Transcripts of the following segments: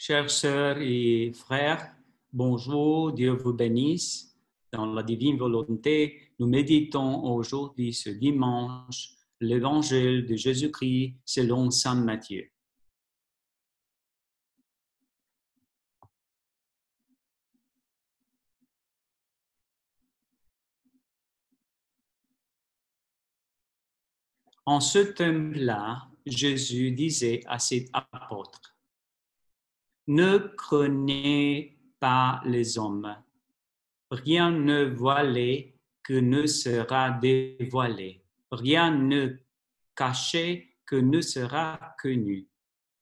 Chères sœurs et frères, bonjour, Dieu vous bénisse. Dans la divine volonté, nous méditons aujourd'hui, ce dimanche, l'évangile de Jésus-Christ selon saint Matthieu. En ce temps-là, Jésus disait à ses apôtres, « Ne craignez pas les hommes. Rien ne voilé que ne sera dévoilé. Rien ne caché que ne sera connu.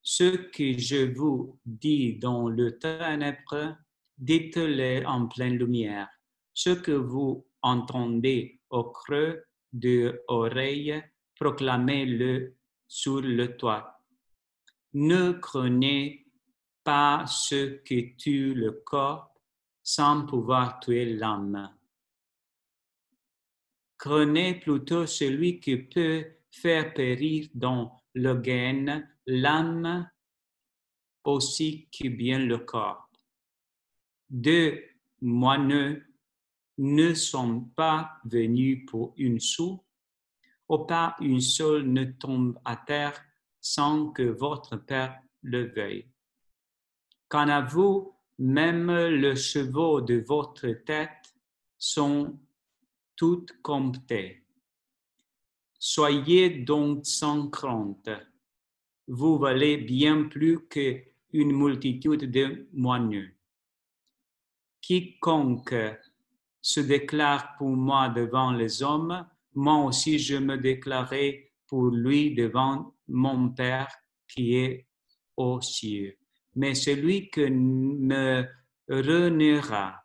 Ce que je vous dis dans le ténèbre, dites-le en pleine lumière. Ce que vous entendez au creux de l'oreille, proclamez-le sur le toit. Ne craignez pas ce qui tue le corps sans pouvoir tuer l'âme. Craignez plutôt celui qui peut faire périr dans le gain l'âme aussi que bien le corps. Deux moineux ne sont pas venus pour une sou, ou pas une seule ne tombe à terre sans que votre Père le veuille. Quant à vous, même les chevaux de votre tête sont tous comptés. Soyez donc sans crainte. Vous valez bien plus qu'une multitude de moineaux. Quiconque se déclare pour moi devant les hommes, moi aussi je me déclarerai pour lui devant mon Père qui est aux cieux. Mais celui qui me reniera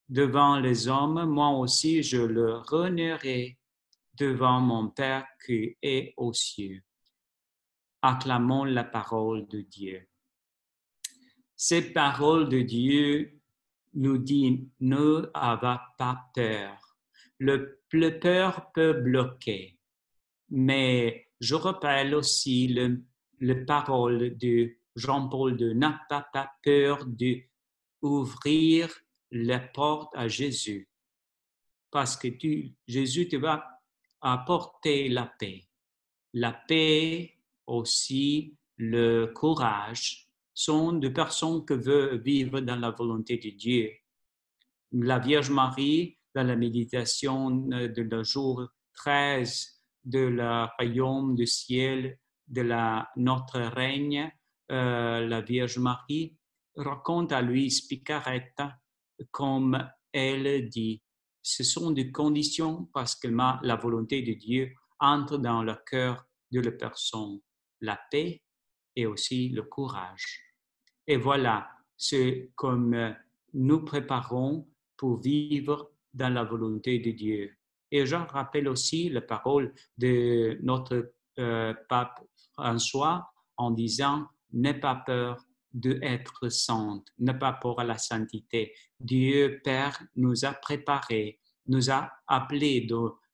devant les hommes, moi aussi je le renierai devant mon Père qui est aux cieux. Acclamons la parole de Dieu. Cette parole de Dieu nous dit, ne avez pas peur. Le peur peut bloquer, mais je rappelle aussi le parole de Jean-Paul de n'a pas peur d'ouvrir la porte à Jésus, parce que Jésus te va apporter la paix. La paix aussi, le courage sont des personnes qui veulent vivre dans la volonté de Dieu. La Vierge Marie, dans la méditation de le jour 13 de la royaume du ciel de notre règne, la Vierge Marie raconte à lui Spicaretta comme elle dit, ce sont des conditions parce que la volonté de Dieu entre dans le cœur de la personne, la paix et aussi le courage. Et voilà, c'est comme nous préparons pour vivre dans la volonté de Dieu. Et je rappelle aussi la parole de notre pape François en disant « N'aie pas peur d'être sainte, n'aie pas peur à la sainteté. Dieu Père nous a préparés, nous a appelés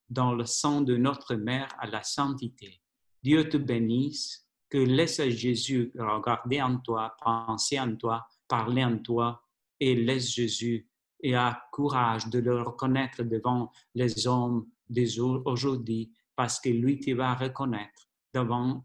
dans le sang de notre mère à la sainteté. Dieu te bénisse, que laisse Jésus regarder en toi, penser en toi, parler en toi, et laisse Jésus et a courage de le reconnaître devant les hommes d'aujourd'hui, parce que lui te va reconnaître devant